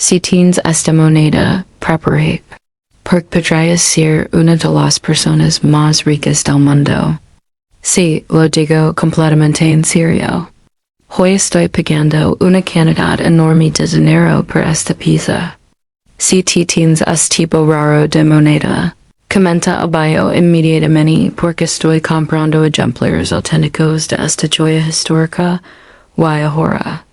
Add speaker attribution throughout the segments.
Speaker 1: Si tienes esta moneda, preparate. Porque podrías ser una de las personas más ricas del mundo. Sí, lo digo completamente en serio. Hoy estoy pagando una cantidad enorme de dinero por esta pieza. Si tienes este tipo raro de moneda, comenta abajo inmediatamente porque estoy comprando ejemplares auténticos de esta joya histórica. Y ahora.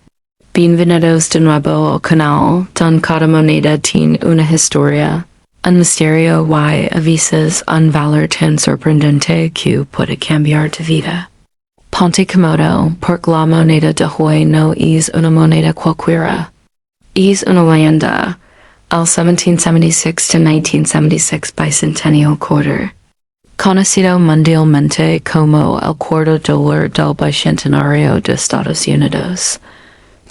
Speaker 1: Bienvenidos de nuevo al canal, donde cada moneda tiene una historia, un misterio y a veces un valor tan sorprendente que puede cambiar tu vida. Ponte cómodo, porque la moneda de hoy no es una moneda cualquiera. Es una leyenda, el 1776 to 1976 bicentennial quarter. Conocido mundialmente como el cuarto dólar del bicentenario de Estados Unidos.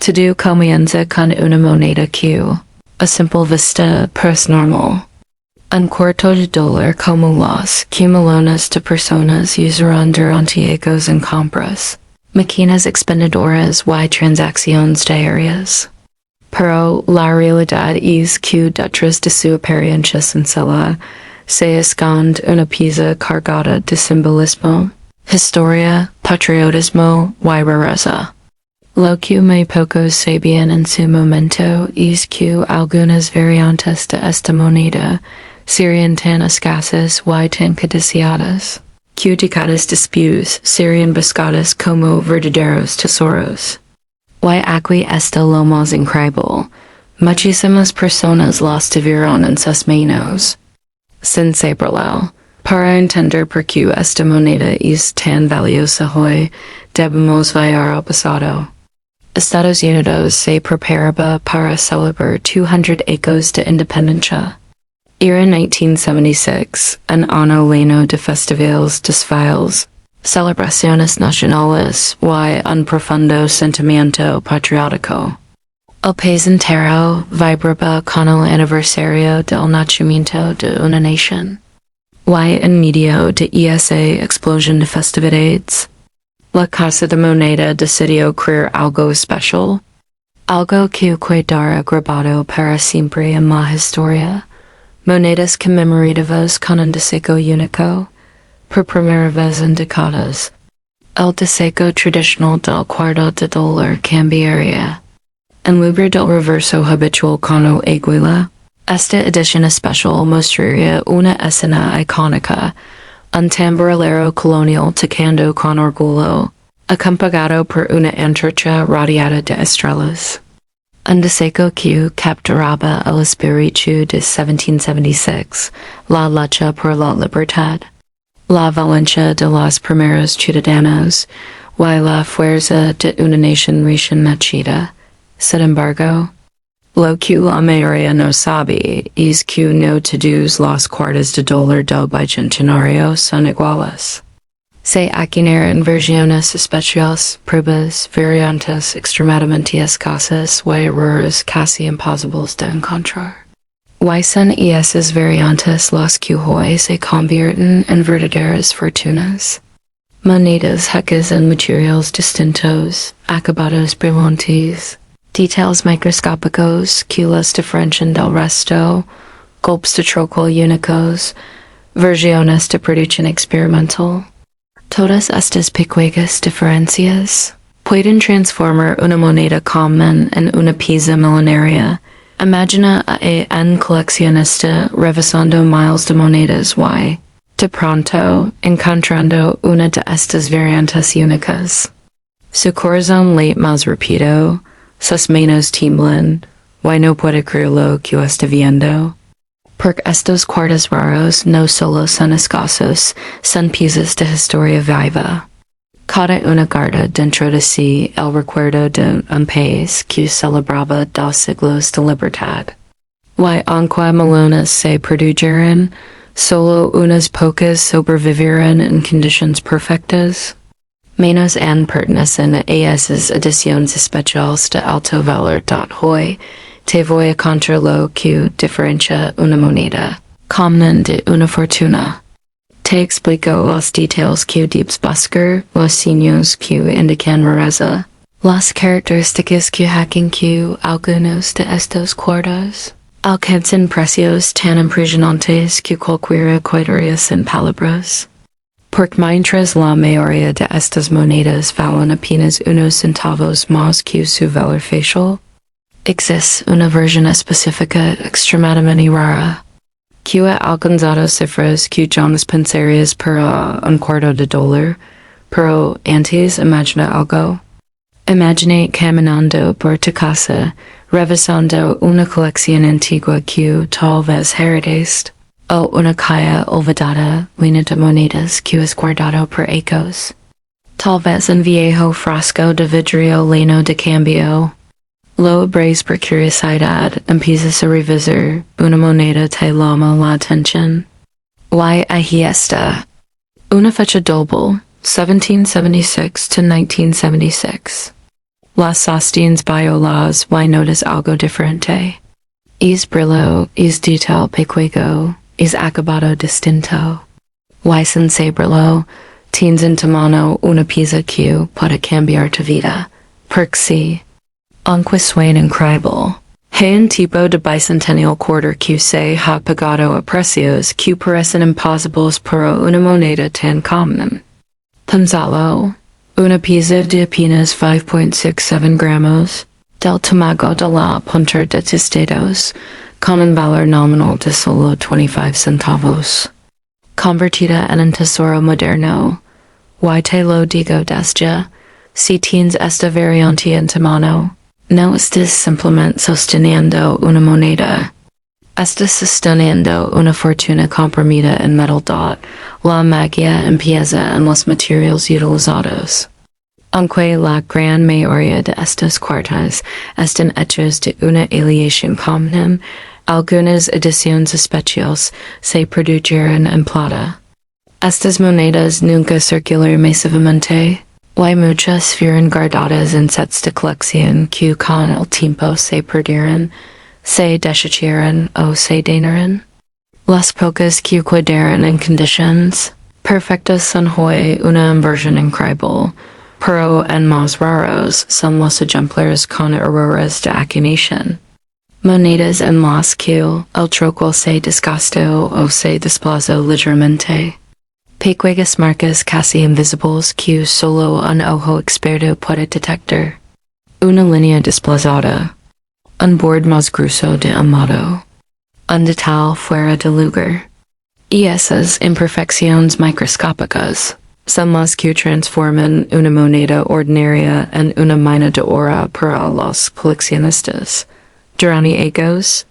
Speaker 1: Todo comienza con una moneda que, a simple vista, parece normal. Un cuarto de dólar como los que millones de personas usarán durante ellos en compras, máquinas expendedoras y transacciones diarias. Pero la realidad es que detrás de su apariencia sencilla se esconde una pieza cargada de simbolismo, historia, patriotismo y rareza. Lo que muy pocos sabían en su momento es que algunas variantes de esta moneda serían tan escasas y tan codiciadas que décadas después serían buscadas como verdaderos tesoros. Y aquí está lo más increíble. Muchísimas personas las tuvieron en sus manos. Sin saberlo, para entender por qué esta moneda es tan valiosa hoy, debemos ver al pasado. Estados Unidos se preparaba para celebrar 200 años de independencia. Era 1976, un año lleno de festivales, desfiles, celebraciones nacionales y un profundo sentimiento patriótico. El país entero vibraba con el aniversario del nacimiento de una nación. Y en medio de esa explosión de festividades, la Casa de Moneda decidió crear algo especial, algo que quedará grabado para siempre en la historia, monedas conmemorativas con un diseño único, por primera vez en décadas. El diseño tradicional del cuarto de dólar cambiaría. En lugar del reverso habitual con el aguila, esta edición especial mostraría una escena icónica, un tamborilero colonial tocando con orgullo, acompañado por una antorcha rodeada de estrellas. Un diseño que capturaba el espíritu de 1776, la lucha por la libertad, la valencia de los primeros ciudadanos, y la fuerza de una nación recién nacida. Sin embargo, lo que la mayoría no sabe es que no todos los cuartos de dólar del bicentenario son iguales. Se adquieren versiones especiales, pruebas, variantes extremadamente escasas y raras casi imposibles de encontrar. Y son esas variantes las que hoy se convierten en verdaderas fortunas. Monedas hechas en materiales distintos, acabados brillantes, details microscópicos que las diferencian del resto, golpes de troco únicos, versiones de producción experimental. Todas estas pequeñas diferencias pueden transformar una moneda común en una pieza milenaria. Imagina a un coleccionista revisando miles de monedas y, de pronto, encontrando una de estas variantes únicas. Su corazón late más rápido, sus manos tiemblan, y no puede creer lo que está viendo. Porque estos cuartos raros no solo son escasos, son piezas de historia viva. Cada una guarda dentro de sí el recuerdo de un país que celebraba 2 siglos de libertad. Y aunque millones se produjeron, solo unas pocas sobrevivieron en condiciones perfectas. Menos aún pertenecen a esas ediciones especiales de alto valor. Hoy te voy a contar lo que diferencia una moneda común de una fortuna. Te explico los detalles que debes buscar, los signos que indican rareza, Las características que hacen que algunos de estos cuadros alcancen precios tan impresionantes que cualquiera quedaría sin palabras. Porque mientras la mayoría de estas monedas valen apenas unos centavos más que su valor facial, existe una versión específica extremadamente rara, que ha alcanzado cifras que ya no pensarías para un cuarto de dólar, pero antes imagina algo. Imagine caminando por tu casa, revisando una colección antigua que tal vez heredaste, o una caja olvidada llena de monedas que has guardado por ecos. Tal vez un viejo frasco de vidrio lleno de cambio. Lo abres por curiosidad, empiezas a revisar, una moneda te llama la atención. Why ahí está? Una fecha doble, 1776 to 1976. Las sostiens violas, why notice algo diferente? Es brillo, es detail pequeño, es acabado distinto. Why sense brillo, tienes en tu mano una pieza que puede cambiar tu vida. Porque sí. Aunque suene increíble, hay un tipo de bicentennial quarter que se ha pagado a precios que parecen imposibles para una moneda tan común. Pensalo, una pieza de apenas 5.67 gramos, del tamaño de la punta de tus dedos, con un valor nominal de solo 25 centavos. Convertida en un tesoro moderno. Why te lo digo desde? Si tienes esta variante en tu mano, no estás simplemente sosteniendo una moneda. Estás sosteniendo una fortuna comprimida en metal dot. La magia empieza en los materiales utilizados. Aunque la gran mayoría de estas cartas están hechas de una aleación común, algunas ediciones especiales se produjeron en plata. Estas monedas nunca circularon masivamente. Hay muchas fueron guardadas en sets de colección que con el tiempo se perdieron, se desecharon o se dañaron. Las pocas que quedaron en condiciones perfectas son hoy una inversión increíble, pero en más raros son los ejemplares con errores de acuñación. Monedas en las que el troco se desgastó o se desplazó ligeramente. Pequeñas marcas casi invisibles que solo un ojo experto puede detectar. Una línea desplazada. Un borde más grueso de un modo. Un detalle fuera de lugar. Y esas imperfecciones microscópicas son las que transforman una moneda ordinaria en una mina de oro para los coleccionistas. Durante egos,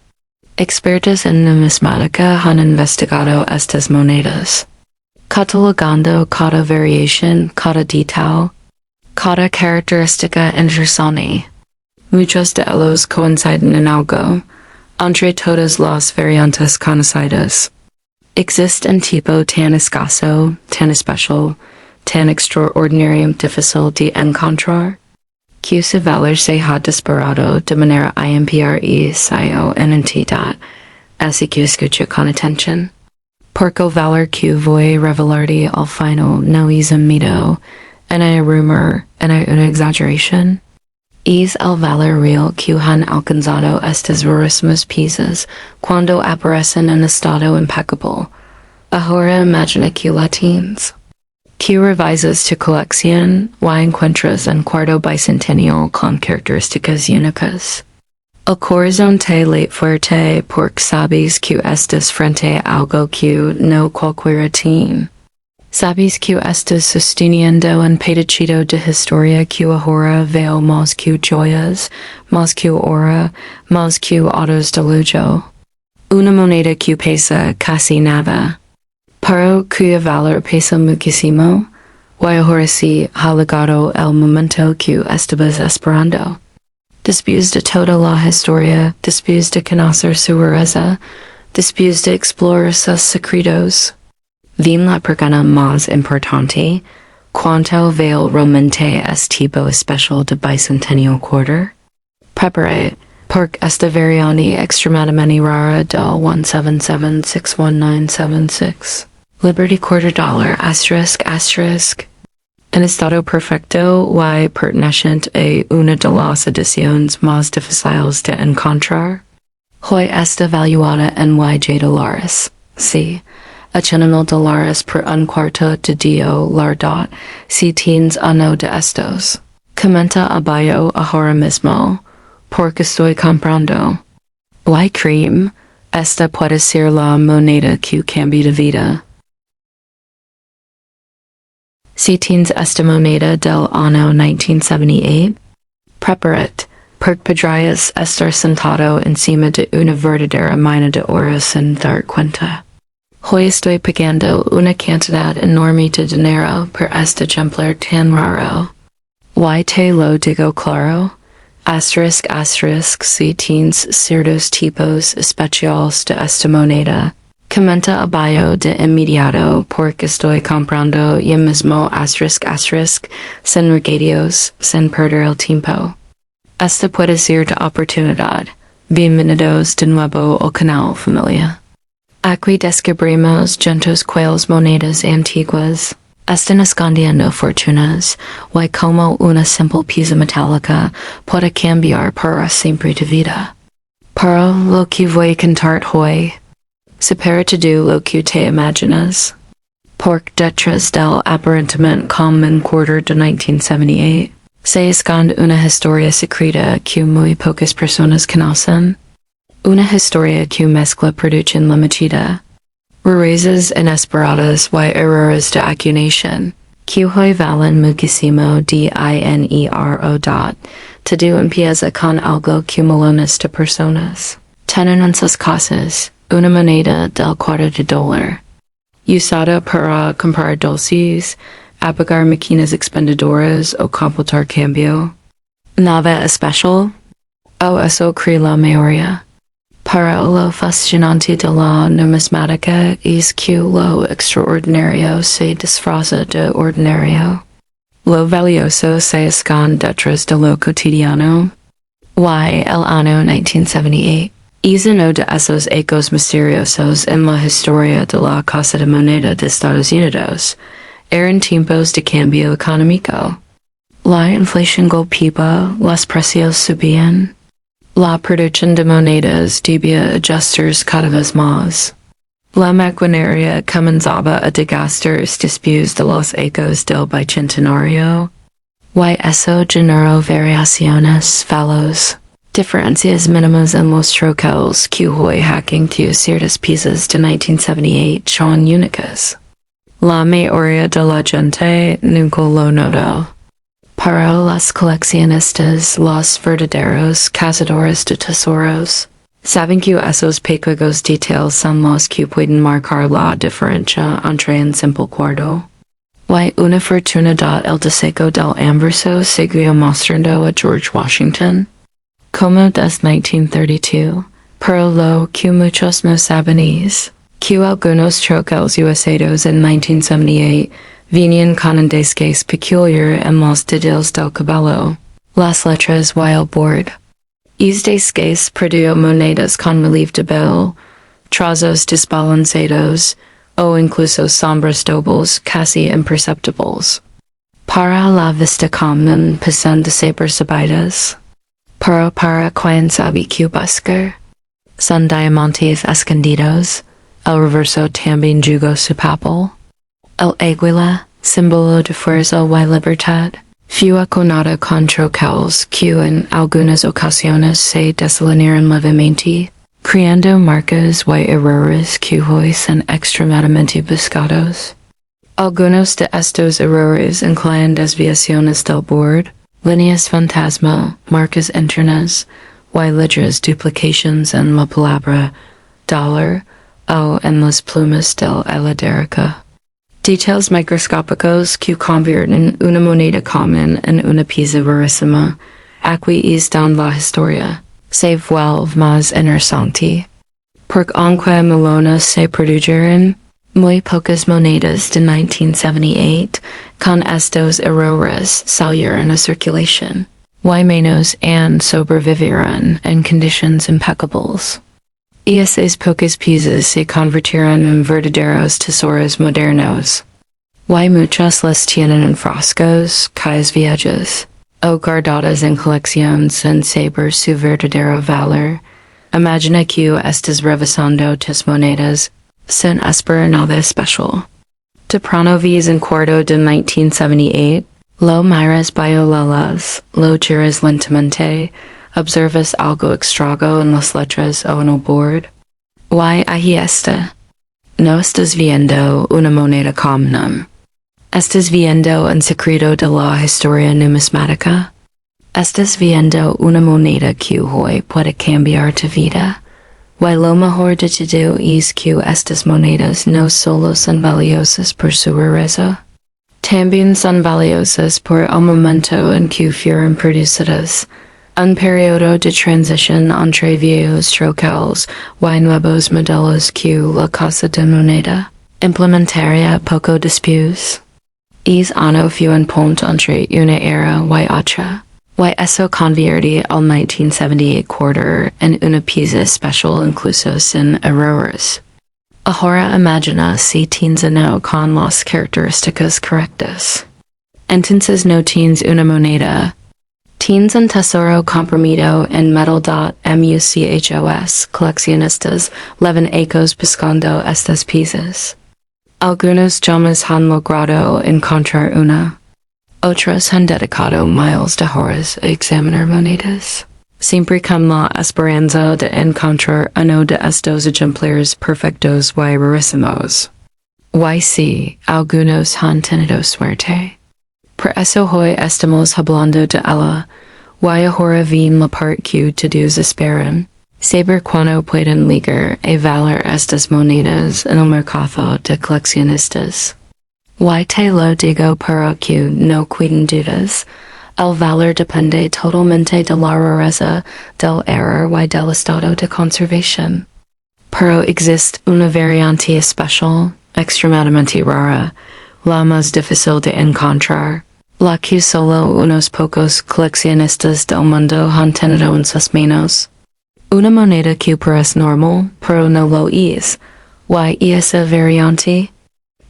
Speaker 1: expertos en numismática han investigado estas monedas, catalogando cada variación, cada detalle, cada característica interesante. Muchos de ellos coinciden en algo, entre todas las variantes conocidas. Existe un tipo tan escaso, tan especial, tan extraordinario difícil de encontrar, que su valor se ha disparado de manera imprecisa en entidad, así que escucha con atención. Porque el valor que voy a revelarte al final no es un mito, en un rumor, en una exageración. Es el valor real que han alcanzado estas rarísimas piezas cuando aparecen en estado impecable. Ahora imagina que la tienes. Que revisas tu colección y encuentras un cuarto bicentennial con características únicas. El corazón te late fuerte porque sabes que estás frente a algo que no cualquiera tiene. Sabes que estás sosteniendo un pedacito de historia que ahora veo más que joyas, más que oro, más que autos de lujo. Una moneda que pesa casi nada, pero cuyo valor pesa muchísimo, y ahora sí ha llegado el momento que estabas esperando. Después de toda la historia, después de conocer su rareza, después de explorar sus secretos, viene la pregunta más importante: ¿cuánto vale realmente este tipo especial de bicentennial quarter? Prepare, porque esta variante extremadamente rara del 177-61976. Liberty quarter dollar asterisk asterisk. En estado perfecto y perteneciente a una de las ediciones más difíciles de encontrar. Hoy está valuada en $y. Sí, $80,000 por un cuarto de dio lardot si tienes uno de estos. Comenta abajo ahora mismo, porque estoy comprando. Y cream, esta puede ser la moneda que cambia de vida. Si tienes esta moneda del año 1978, prepárate, porque podrías estar sentado encima de una verdadera mina de oro sin dar cuenta. Hoy estoy pagando una cantidad enorme de dinero por este ejemplar tan raro. Y te lo digo claro, asterisk si tienes ciertos tipos especiales de esta moneda. Comenta abajo de inmediato porque estoy comprando ya mismo asterisk sin regateos, sin perder el tiempo. Esta puede ser de oportunidad. Bienvenidos de nuevo al canal, familia. Aquí descubrimos juntos cuáles monedas antiguas están escondiendo fortunas y como una simple pieza metálica puede cambiar para siempre de vida. Para lo que voy a contar hoy, supera todo lo que te imaginas. Porque detrás del aparentemente común quarter de 1978, se esconde una historia secreta que muy pocas personas conocen. Una historia que mezcla producción limitada, revisas inesperadas y errores de acuñación, que hoy valen muchísimo dinero. Todo empieza con algo que millones de personas tienen en sus casas, una moneda del $4, usada para comprar dulces, apagar máquinas expendedoras o computar cambio. Nada especial, o eso cree la mayoría. Para lo fascinante de la numismática es que lo extraordinario se disfraza de ordinario. Lo valioso se esconde detrás de lo cotidiano. Y el año 1978 es uno de esos ecos misteriosos en la historia de la Casa de Moneda de Estados Unidos. Eran tiempos de cambio económico. La inflación golpeaba, los precios subían. La producción de monedas debía ajustarse cada vez más. La maquinaria comenzaba a desgastarse después de los ecos del bicentenario. Y eso generó variaciones, fallos, diferencias mínimas en los troquels que hoy hacking que ciertas piezas de 1978 son únicas. La mayoría de la gente nunca lo notó. Para los coleccionistas, los verdaderos cazadores de tesoros, saben que esos pequeños detalles son los que pueden marcar la diferencia entre un simple cuarto y una fortuna. El deseo del inverso siguió mostrando a George Washington, como desde 1932, pero lo que muchos no saben es que algunos troquels usados en 1978 venían con un desgaste peculiar en los dedos del cabello, las letras y el borde. Este desgaste produjo monedas con relieve débil, trazos desbalanceados, o incluso sombras dobles casi imperceptibles. Para la vista común pasan desapercibidas, pero para quien sabe que buscar, son diamantes escondidos. El reverso también jugó su papel. El águila, símbolo de fuerza y libertad, fue aconada con troquels que en algunas ocasiones se desalinearon levemente, creando marcas y errores que hoy son extremadamente buscados. Algunos de estos errores incluyen desviaciones del borde, líneas fantasma, marcas internas, y letras duplications en la palabra dólar o en las plumas del heladerica. Details microscópicos que convierten una moneda común en una pieza rarísima. Aquí es donde la historia se vuelve más interesante. Porque aunque millones se produjeron, muy pocas monedas de 1978 con estos errores salieron a circulación, y menos aún sobrevivieron en conditions impecables. Y esas pocas piezas se convirtieron en verdaderos tesoros modernos. Y muchas las tienen en frascos, calles viejas, o guardadas en colección sin saber su verdadero valor. Imagina que estás revisando tus monedas sin esperar nada especial. De pronto ves en cuarto de 1978, lo miras biolalas, lo giras lentamente, observas algo extraño en las letras o en el board. Y ahí está. No estás viendo una moneda común. Estás viendo un secreto de la historia numismática. Estás viendo una moneda que hoy puede cambiar tu vida. Y lo mejor de todo es que estas monedas no solo son valiosas por su rareza, también son valiosas por el momento en que fueron producidas. Un periodo de transición entre viejos troquels y nuevos modelos que la casa de moneda implementaría poco después. Es ano fue un ponte entre una era y otra. Y eso convierte al 1978 quarter en una pieza especial incluso sin errores. Ahora imagina si tienes uno con las características correctas. Entonces no tienes una moneda. Tienes un tesoro comprimido en metal. Muchos coleccionistas llevan ecos buscando estas piezas. Algunos llamas han logrado encontrar una. Otros han dedicado miles de horas a examinar monedas, siempre con la esperanza de encontrar uno de estos ejemplares perfectos y rarísimos. Y sí, algunos han tenido suerte. Por eso hoy estamos hablando de ella, y ahora viene la parte que todos esperan, saber cuándo pueden llegar a valer estas monedas en el mercado de coleccionistas. Y te lo digo para que no queden dudas, el valor depende totalmente de la rareza, del error y del estado de conservación. Pero existe una variante especial, extremadamente rara, la más difícil de encontrar, la que solo unos pocos coleccionistas del mundo han tenido en sus manos. Una moneda que parece normal, pero no lo es. Y esa variante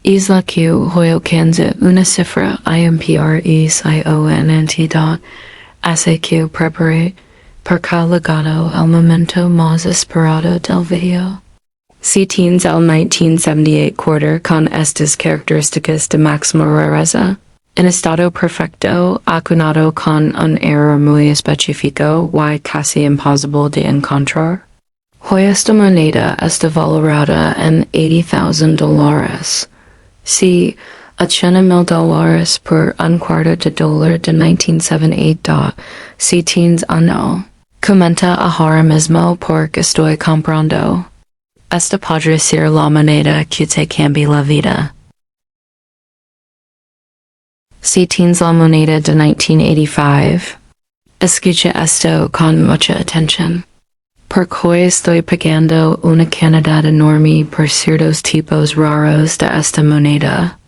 Speaker 1: es la que hoy alcanza una cifra impresión hace que prepare por llegado el momento más esperado del video. Si tienes el 1978 quarter con estas características de máxima rareza, en estado perfecto, acunado con un error muy específico y casi imposible de encontrar, hoy esta moneda está valorada en $80,000. Sí, $80,000 por un cuarto de dólar de 1978. Si tienes uno, comenta ahora mismo porque estoy comprando. Esta podría ser la moneda que te cambie la vida. Si tienes la moneda de 1985, escucha esto con mucha atención. Porque hoy estoy pagando una cantidad enorme por ciertos tipos raros de esta moneda.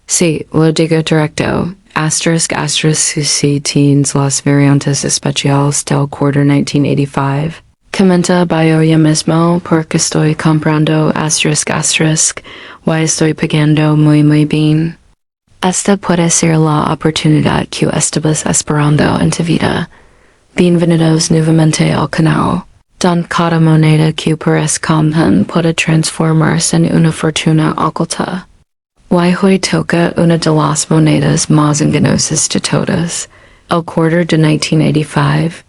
Speaker 1: Sí, lo digo directo. Asterisk si tienes las variantes especiales del quarter 1985. Comenta abajo ya mismo porque estoy comprando asterisk y estoy pagando muy bien. Esta puede ser la oportunidad que estabas esperando en tu vida. Bienvenidos nuevamente al canal. Don cada moneda que parece común puede transformarse en una fortuna oculta. Y hoy toca una de las monedas más engañosas de todas, el quarter de 1985.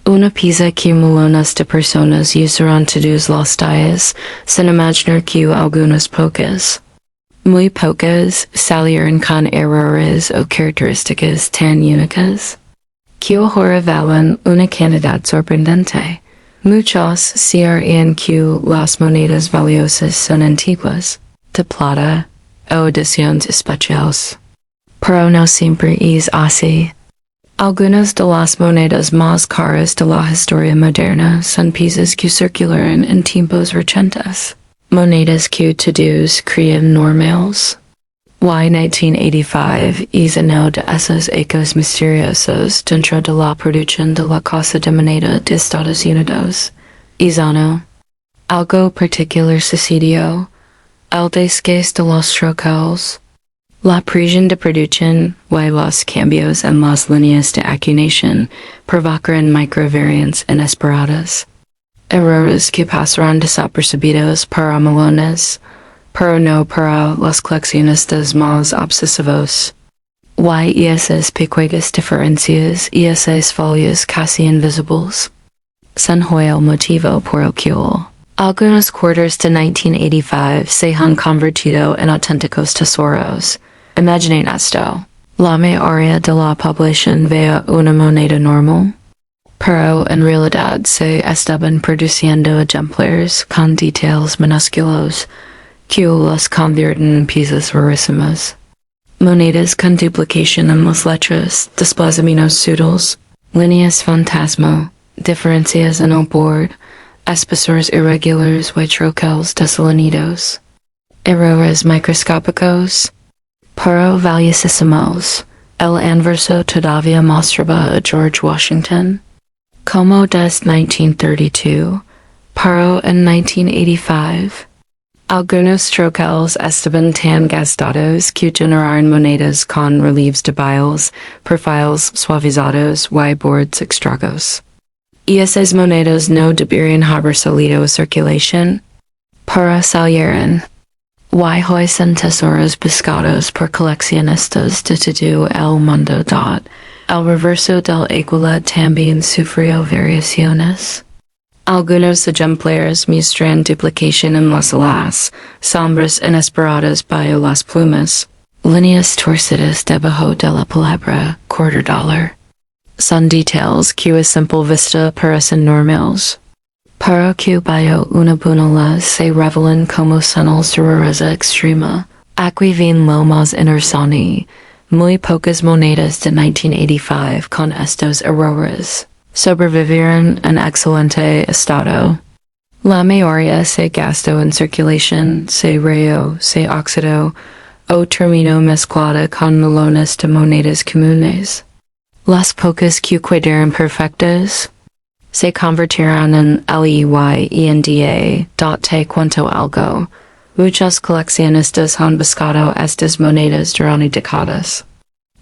Speaker 1: Una pieza que millones de personas usarán todos los días, sin imaginar que algunas pocas, muy pocas, salieron con errores o características tan únicas, que ahora valen una cantidad sorprendente. Muchos se creen que las monedas valiosas son antiguas, de plata, o ediciones especiales. Pero no siempre es así. Algunas de las monedas más caras de la historia moderna son piezas que circularon en tiempos recientes, monedas que todos creen normales. Y 1985 es uno de esos ecos misteriosos dentro de la producción de la Casa de Moneda de Estados Unidos. Es algo particular sucedió, el desguace de los troquels. La presión de producción, y los cambios en las líneas de acuñación provocaron microvariantes inesperadas. Errores que pasarán desapercibidos para millones, pero no para los coleccionistas más obsesivos. Y esas pequeñas diferencias y esas fallas casi invisibles son el motivo por el cual algunos quarters de 1985 se han convertido en auténticos tesoros. Imaginen esto. La mayoría de la población vea una moneda normal, pero en realidad se estaban produciendo ejemplares con details minúsculos que los convierten en piezas rarísimas. Monedas con duplicación en las letras, desplazamientos sutiles, líneas fantasma, diferencias en el board, espesores irregulares y troquels desalinidos, errores microscópicos, pero valiosísimos. El anverso todavía mostraba a George Washington como desde 1932, pero en 1985, algunos troquels estaban tan gastados que generaron monedas con relieves de bailes, perfiles suavizados y bordes extraños. Y esas monedas no deberían haber salido a circulación, pero salieron. Y hoy son tesoros buscados por coleccionistas de todo el mundo. El reverso del igual también sufrió variaciones. Algunos ejemplares muestran duplicación en las alas, sombras inesperadas bajo las plumas, líneas torcidas debajo de la palabra $quarter. Son details que a simple vista parecen normales, pero que bajo una buena se revelan como señales de rareza extrema. Aquí ven lo más interesante. Muy pocas monedas de 1985 con estos errores sobrevivieron en excelente estado. La mayoría se gastó en circulación, se rayó, se oxidó o terminó mezclada con millones de monedas comunes. Las pocas que quedaron perfectas se convirtieron en leyenda. Te cuento algo. Muchos coleccionistas han buscado estas monedas durante décadas.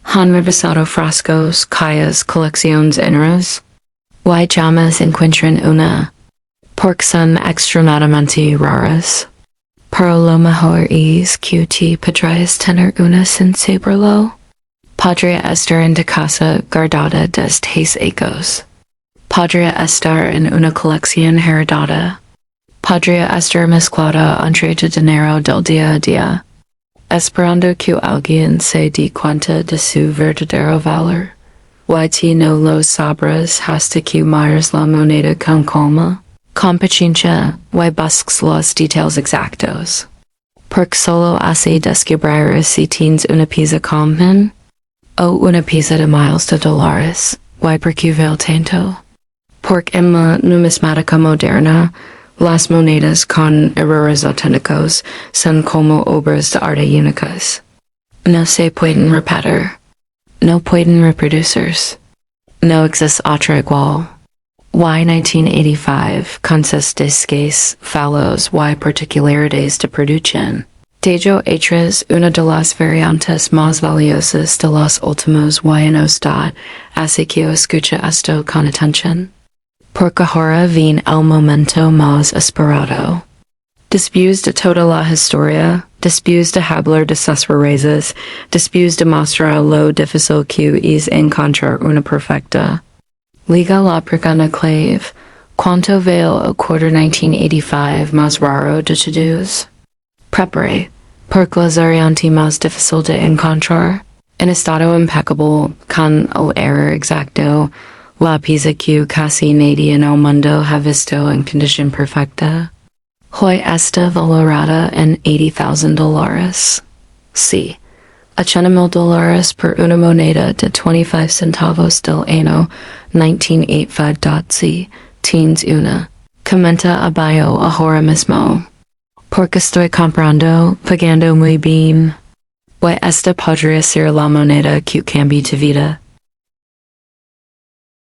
Speaker 1: Han revisado frascos, cajas, colecciones enteras. Y jamás encuentran una, porque son extremadamente raras. Pero lo mejor es que te podrías tener una sin saberlo. Podría estar en tu casa guardada desde años. Podría estar en una colección heredada. Podría estar mezclada entre tu dinero del día a día, esperando que alguien se dé cuenta de su verdadero valor. Y no lo sabrás hasta que mires la moneda con calma, con paciencia, y busques los detalles exactos. Porque solo así descubrirás si tienes una pieza común o una pieza de miles de dólares. Y por qué vale tanto? Porque en la numismática moderna, las monedas con errores auténticos son como obras de arte únicas. No se pueden repetir. No pueden reproducirse. No existe otra igual. Y 1985 consiste de escasas, fallos y particularidades de producción. De hecho, es una de las variantes más valiosas de los últimos y en usted, así que escucha esto con atención. Porque ahora viene el momento más esperado. Después de toda la historia, después de hablar de sus rarezas, después de mostrar lo difícil que es encontrar una perfecta, liga la pregunta clave, ¿cuánto vale el quarter 1985 más raro de todos? Prepare, porque la variante más difícil de encontrar, en estado impecable, con el error exacto, la pieza que casi nadie en el mundo ha visto en condición perfecta. Hoy está valorada en $80,000. Sí, $80,000 por una moneda de 25 centavos del año 1985. Si tienes una, comenta abajo ahora mismo. Porque estoy comprando, pagando muy bien. Y esta podría ser la moneda que cambie tu vida.